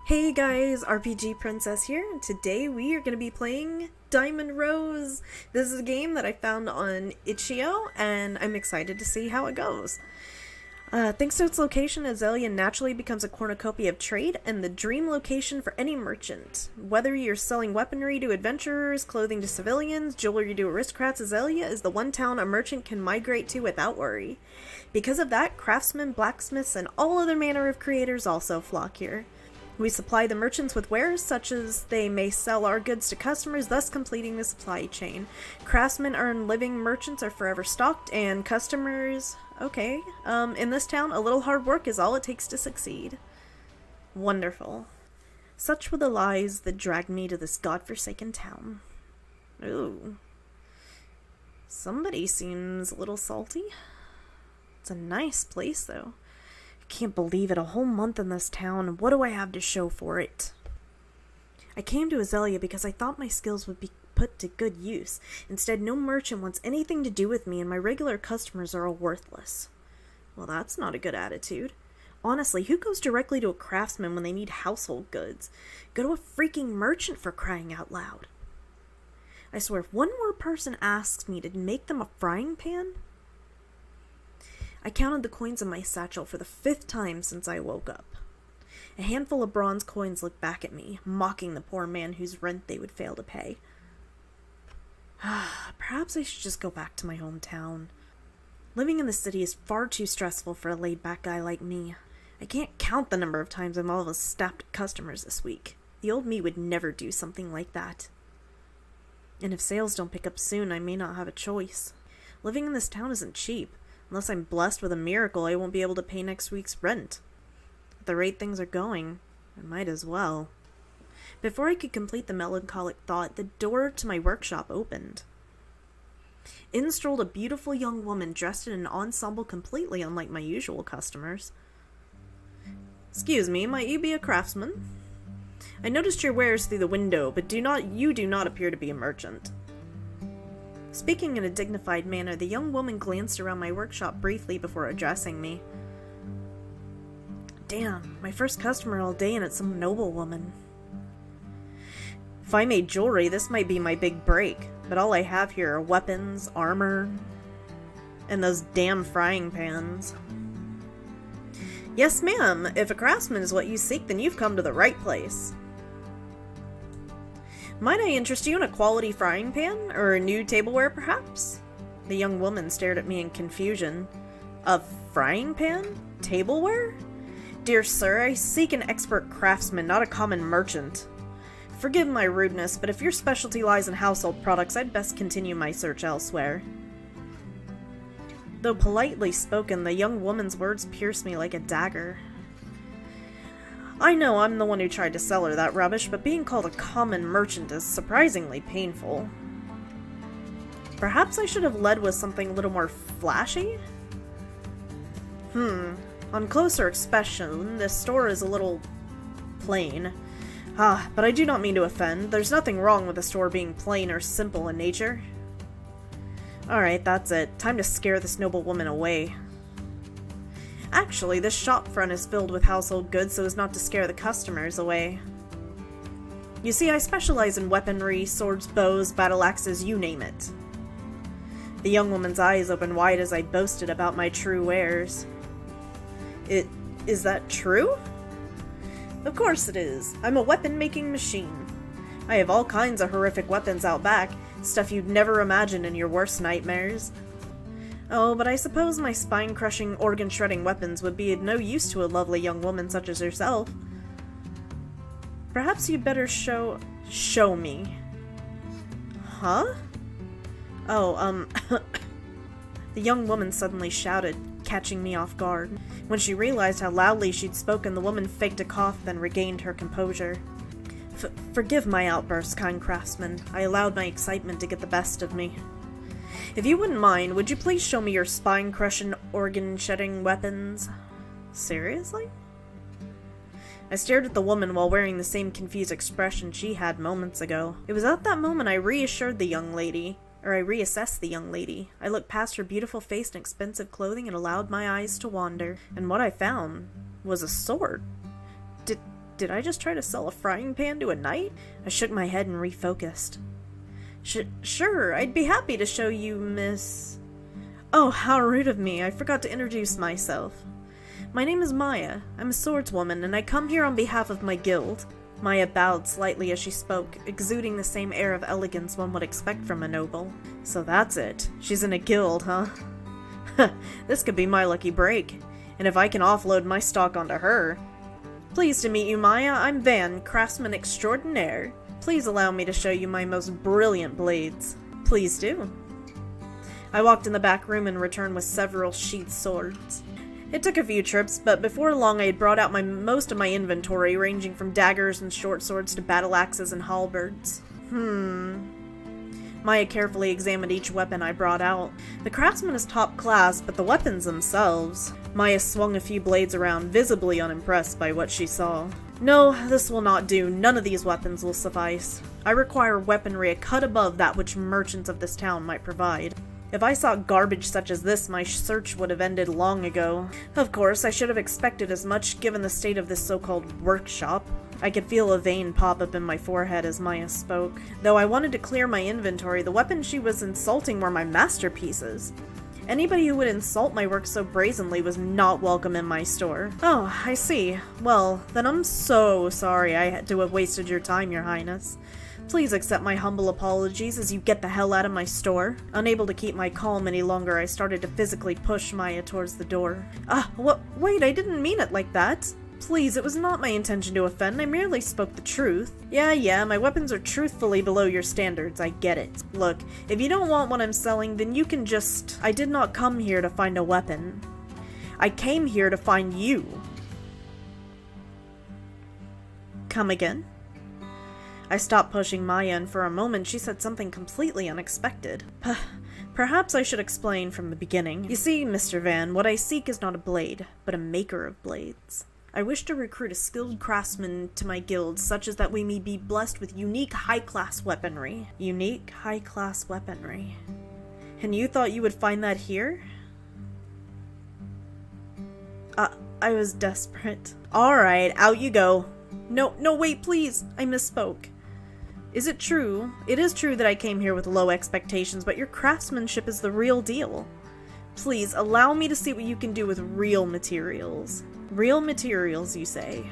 Hey guys, RPGPrincess here, and today we are going to be playing Diamond Rose. This is a game that I found on Itchio, and I'm excited to see how it goes. Thanks to its location, Azalea naturally becomes a cornucopia of trade and the dream location for any merchant. Whether you're selling weaponry to adventurers, clothing to civilians, jewelry to aristocrats, Azalea is the one town a merchant can migrate to without worry. Because of that, craftsmen, blacksmiths, and all other manner of creators also flock here. We supply the merchants with wares such as they may sell our goods to customers, thus completing the supply chain. Craftsmen earn living, merchants are forever stocked, and customers... okay. In this town, a little hard work is all it takes to succeed. Wonderful. Such were the lies that dragged me to this godforsaken town. Ooh. Somebody seems a little salty. It's a nice place, though. Can't believe it, a whole month in this town. What do I have to show for it? I came to Azalea because I thought my skills would be put to good use. Instead, no merchant wants anything to do with me, and my regular customers are all worthless. Well, that's not a good attitude. Honestly, who goes directly to a craftsman when they need household goods? Go to a freaking merchant, for crying out loud. I swear, if one more person asks me to make them a frying pan... I counted the coins in my satchel for the 5th time since I woke up. A handful of bronze coins looked back at me, mocking the poor man whose rent they would fail to pay. Perhaps I should just go back to my hometown. Living in the city is far too stressful for a laid-back guy like me. I can't count the number of times I've almost snapped at customers this week. The old me would never do something like that. And if sales don't pick up soon, I may not have a choice. Living in this town isn't cheap. Unless I'm blessed with a miracle, I won't be able to pay next week's rent. At the rate things are going, I might as well. Before I could complete the melancholic thought, the door to my workshop opened. In strolled a beautiful young woman dressed in an ensemble completely unlike my usual customers. Excuse me, might you be a craftsman? I noticed your wares through the window, but you do not appear to be a merchant. Speaking in a dignified manner, the young woman glanced around my workshop briefly before addressing me. Damn, my first customer all day and it's some noblewoman. If I made jewelry, this might be my big break, but all I have here are weapons, armor, and those damn frying pans. Yes, ma'am, if a craftsman is what you seek, then you've come to the right place. Might I interest you in a quality frying pan? Or a new tableware, perhaps? The young woman stared at me in confusion. A frying pan? Tableware? Dear sir, I seek an expert craftsman, not a common merchant. Forgive my rudeness, but if your specialty lies in household products, I'd best continue my search elsewhere. Though politely spoken, the young woman's words pierced me like a dagger. I know I'm the one who tried to sell her that rubbish, but being called a common merchant is surprisingly painful. Perhaps I should have led with something a little more flashy? On closer inspection, this store is a little plain. But I do not mean to offend. There's nothing wrong with the store being plain or simple in nature. Alright, that's it. Time to scare this noble woman away. Actually, this shop front is filled with household goods so as not to scare the customers away. You see, I specialize in weaponry, swords, bows, battle axes, you name it. The young woman's eyes opened wide as I boasted about my true wares. Is that true? Of course it is. I'm a weapon-making machine. I have all kinds of horrific weapons out back, stuff you'd never imagine in your worst nightmares. Oh, but I suppose my spine-crushing, organ-shredding weapons would be of no use to a lovely young woman such as yourself. Perhaps you'd better show me. Huh? Oh, The young woman suddenly shouted, catching me off guard. When she realized how loudly she'd spoken, the woman faked a cough, then regained her composure. Forgive my outburst, kind craftsman. I allowed my excitement to get the best of me. If you wouldn't mind, would you please show me your spine-crushing, organ-shedding weapons? Seriously? I stared at the woman while wearing the same confused expression she had moments ago. It was at that moment I reassessed the young lady. I looked past her beautiful face and expensive clothing and allowed my eyes to wander. And what I found was a sword. Did I just try to sell a frying pan to a knight? I shook my head and refocused. Sure, I'd be happy to show you, Miss... Oh, how rude of me. I forgot to introduce myself. My name is Maya. I'm a swordswoman, and I come here on behalf of my guild. Maya bowed slightly as she spoke, exuding the same air of elegance one would expect from a noble. So that's it. She's in a guild, huh? This could be my lucky break. And if I can offload my stock onto her... Pleased to meet you, Maya. I'm Van, craftsman extraordinaire. Please allow me to show you my most brilliant blades. Please do. I walked in the back room and returned with several sheathed swords. It took a few trips, but before long I had brought out most of my inventory, ranging from daggers and short swords to battle axes and halberds. Maya carefully examined each weapon I brought out. The craftsman is top class, but the weapons themselves... Maya swung a few blades around, visibly unimpressed by what she saw. No, this will not do. None of these weapons will suffice. I require weaponry a cut above that which merchants of this town might provide. If I saw garbage such as this, my search would have ended long ago. Of course, I should have expected as much given the state of this so-called workshop. I could feel a vein pop up in my forehead as Maya spoke. Though I wanted to clear my inventory, the weapons she was insulting were my masterpieces. Anybody who would insult my work so brazenly was not welcome in my store. Oh, I see. Well, then I'm so sorry I had to have wasted your time, Your Highness. Please accept my humble apologies as you get the hell out of my store. Unable to keep my calm any longer, I started to physically push Maya towards the door. Wait, I didn't mean it like that. Please, it was not my intention to offend, I merely spoke the truth. Yeah, my weapons are truthfully below your standards, I get it. Look, if you don't want what I'm selling, then you can just... I did not come here to find a weapon. I came here to find you. Come again? I stopped pushing Maya, and for a moment she said something completely unexpected. Perhaps I should explain from the beginning. You see, Mr. Van, what I seek is not a blade, but a maker of blades. I wish to recruit a skilled craftsman to my guild, such as that we may be blessed with unique high-class weaponry. Unique high-class weaponry. And you thought you would find that here? I was desperate. Alright, out you go. No, wait, please! I misspoke. Is it true? It is true that I came here with low expectations, but your craftsmanship is the real deal. Please, allow me to see what you can do with real materials. Real materials, you say?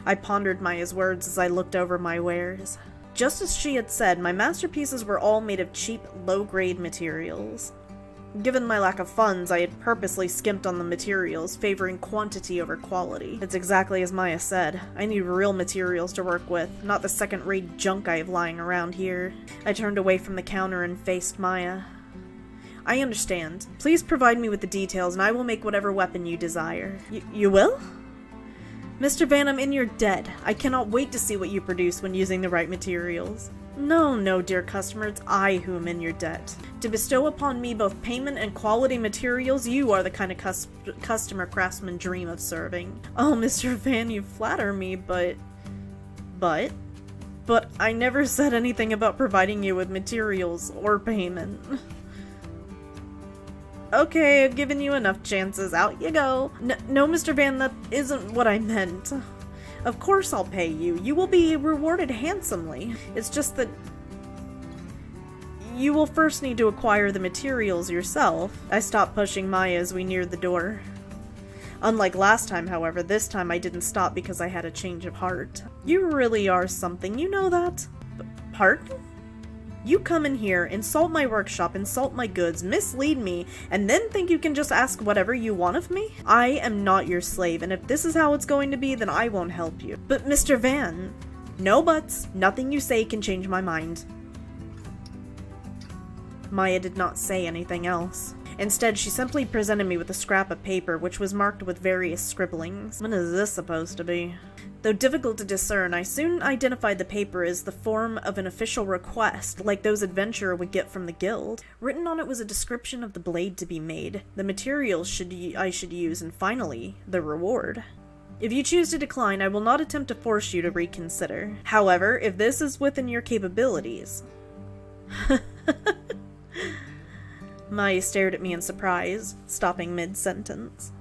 I pondered Maya's words as I looked over my wares. Just as she had said, my masterpieces were all made of cheap, low-grade materials. Given my lack of funds, I had purposely skimped on the materials, favoring quantity over quality. It's exactly as Maya said. I need real materials to work with, not the second-rate junk I have lying around here. I turned away from the counter and faced Maya. I understand. Please provide me with the details, and I will make whatever weapon you desire. You will? Mr. Van, I'm in your debt. I cannot wait to see what you produce when using the right materials. No, dear customer, it's I who am in your debt. To bestow upon me both payment and quality materials, you are the kind of customer craftsmen dream of serving. Oh, Mr. Van, you flatter me, but I never said anything about providing you with materials or payment. Okay, I've given you enough chances. Out you go. No, Mr. Van, that isn't what I meant. Of course I'll pay you. You will be rewarded handsomely. It's just that you will first need to acquire the materials yourself. I stopped pushing Maya as we neared the door. Unlike last time, however, this time I didn't stop because I had a change of heart. You really are something, you know that? Pardon? You come in here, insult my workshop, insult my goods, mislead me, and then think you can just ask whatever you want of me? I am not your slave, and if this is how it's going to be, then I won't help you. But Mr. Van... No buts. Nothing you say can change my mind. Maya did not say anything else. Instead, she simply presented me with a scrap of paper, which was marked with various scribblings. What is this supposed to be? Though difficult to discern, I soon identified the paper as the form of an official request, like those adventurer would get from the guild. Written on it was a description of the blade to be made, the materials I should use, and finally, the reward. If you choose to decline, I will not attempt to force you to reconsider. However, if this is within your capabilities... Maya stared at me in surprise, stopping mid-sentence.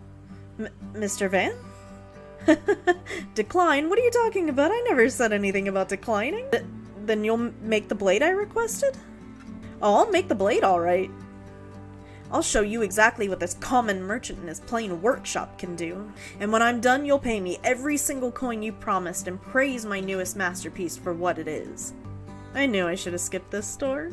Mr. Van? Decline? What are you talking about? I never said anything about declining. Then you'll make the blade I requested? Oh, I'll make the blade alright. I'll show you exactly what this common merchant in his plain workshop can do. And when I'm done, you'll pay me every single coin you promised and praise my newest masterpiece for what it is. I knew I should have skipped this store.